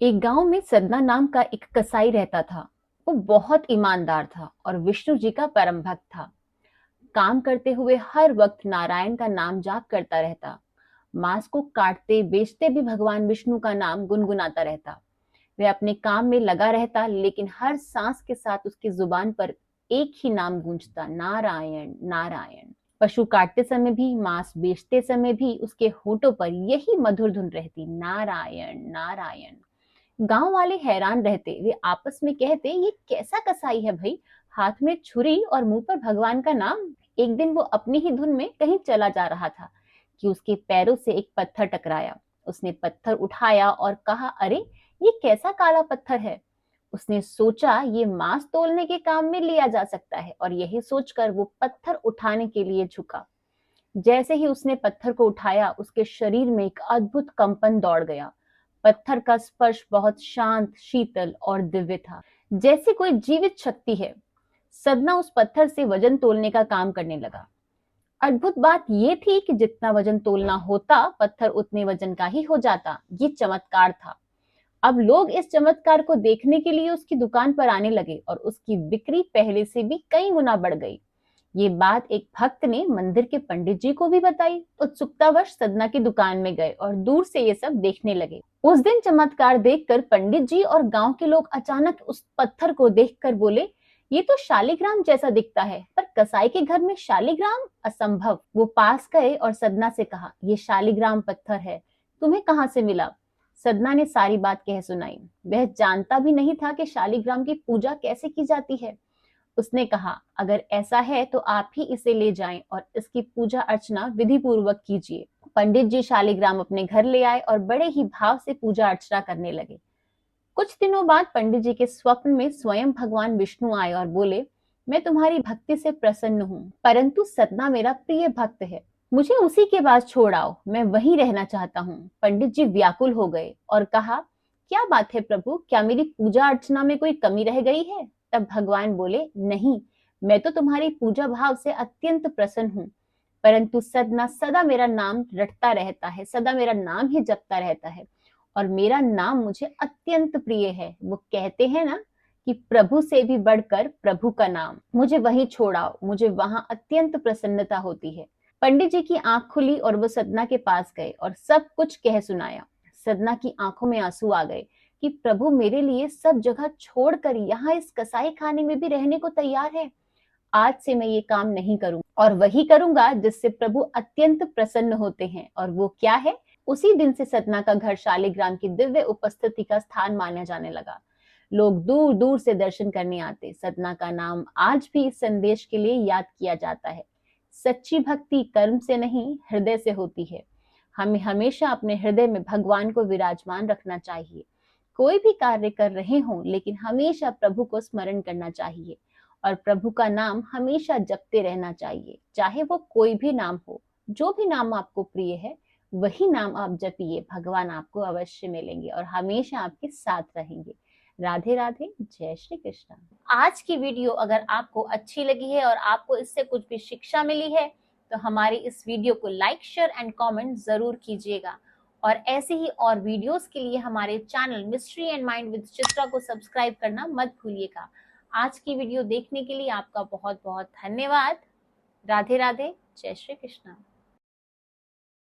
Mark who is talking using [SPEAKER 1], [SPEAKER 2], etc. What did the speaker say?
[SPEAKER 1] एक गांव में सदना नाम का एक कसाई रहता था। वो बहुत ईमानदार था और विष्णु जी का परम भक्त था। काम करते हुए हर वक्त नारायण का नाम जाप करता रहता। मांस को काटते बेचते भी भगवान विष्णु का नाम गुनगुनाता रहता। वह अपने काम में लगा रहता, लेकिन हर सांस के साथ उसकी जुबान पर एक ही नाम गूंजता, नारायण नारायण। पशु काटते समय भी, मांस बेचते समय भी उसके होठों पर यही मधुर धुन रहती, नारायण नारायण। गांव वाले हैरान रहते। वे आपस में कहते, ये कैसा कसाई है भाई, हाथ में छुरी और मुंह पर भगवान का नाम। एक दिन वो अपनी ही धुन में कहीं चला जा रहा था कि उसके पैरों से एक पत्थर टकराया। उसने पत्थर उठाया और कहा, अरे ये कैसा काला पत्थर है। उसने सोचा ये मांस तोलने के काम में लिया जा सकता है, और यही सोचकर वो पत्थर उठाने के लिए झुका। जैसे ही उसने पत्थर को उठाया, उसके शरीर में एक अद्भुत कंपन दौड़ गया। पत्थर का स्पर्श बहुत शांत, शीतल और दिव्य था, जैसे कोई जीवित शक्ति है। सदना उस पत्थर से वजन तोलने का काम करने लगा। अद्भुत बात यह थी कि जितना वजन तोलना होता, पत्थर उतने वजन का ही हो जाता। ये चमत्कार था। अब लोग इस चमत्कार को देखने के लिए उसकी दुकान पर आने लगे और उसकी बिक्री पहले से भी कई गुना बढ़ गई। ये बात एक भक्त ने मंदिर के पंडित जी को भी बताई। उत्सुकतावश सदना की दुकान में गए और दूर से ये सब देखने लगे। उस दिन चमत्कार देखकर पंडित जी और गांव के लोग अचानक उस पत्थर को देखकर बोले, ये तो शालिग्राम जैसा दिखता है, पर कसाई के घर में शालिग्राम असंभव। वो पास गए और सदना से कहा, ये शालिग्राम पत्थर है, तुम्हें कहां से मिला। सदना ने सारी बात कह सुनाई। वह जानता भी नहीं था कि शालिग्राम की पूजा कैसे की जाती है। उसने कहा, अगर ऐसा है तो आप ही इसे ले जाएं और इसकी पूजा अर्चना विधि पूर्वक कीजिए। पंडित जी शालिग्राम अपने घर ले आए और बड़े ही भाव से पूजा अर्चना करने लगे। कुछ दिनों बाद पंडित जी के स्वप्न में स्वयं भगवान विष्णु आए और बोले, मैं तुम्हारी भक्ति से प्रसन्न हूँ, परंतु सदना मेरा प्रिय भक्त है, मुझे उसी के पास छोड़ आओ, मैं वहीं रहना चाहता हूँ। पंडित जी व्याकुल हो गए और कहा, क्या बात है प्रभु, क्या मेरी पूजा अर्चना में कोई कमी रह गई है। तब भगवान बोले, नहीं, मैं तो तुम्हारी पूजा भाव से अत्यंत प्रसन्न हूँ, परंतु सदना सदा मेरा नाम रटता रहता है, सदा मेरा नाम ही जपता रहता है, और मेरा नाम मुझे अत्यंत प्रिय है। वो कहते हैं ना कि प्रभु से भी बढ़कर प्रभु का नाम, मुझे वहीं छोड़ाओ, मुझे वहां अत्यंत प्रसन्नता होती है। पंडित जी की आंख खुली और वो सदना के पास गए और सब कुछ कह सुनाया। सदना की आंखों में आंसू आ गए कि प्रभु मेरे लिए सब जगह छोड़कर यहाँ इस कसाई खाने में भी रहने को तैयार है। आज से मैं ये काम नहीं करूं, और वही करूंगा जिससे प्रभु अत्यंत प्रसन्न होते हैं। और वो क्या है। उसी दिन से सतना का घर शालिग्राम की दिव्य उपस्थिति का स्थान माना जाने लगा। लोग दूर दूर से दर्शन करने आते। सतना का नाम आज भी इस संदेश के लिए याद किया जाता है, सच्ची भक्ति कर्म से नहीं, हृदय से होती है। हमें हमेशा अपने हृदय में भगवान को विराजमान रखना चाहिए। कोई भी कार्य कर रहे हों, लेकिन हमेशा प्रभु को स्मरण करना चाहिए और प्रभु का नाम हमेशा जपते रहना चाहिए, चाहे वो कोई भी नाम हो। जो भी नाम आपको प्रिय है, वही नाम आप जपिए। भगवान आपको अवश्य मिलेंगे और हमेशा आपके साथ रहेंगे। राधे राधे, जय श्री कृष्ण। आज की वीडियो अगर आपको अच्छी लगी है और आपको इससे कुछ भी शिक्षा मिली है, तो हमारी इस वीडियो को लाइक, शेयर एंड कमेंट जरूर कीजिएगा। और ऐसे ही और वीडियोस के लिए हमारे channel mystery and mind with Chitra को सब्सक्राइब करना मत भूलिएगा। आज की वीडियो देखने के लिए आपका बहुत बहुत धन्यवाद। राधे राधे, जय श्री कृष्ण।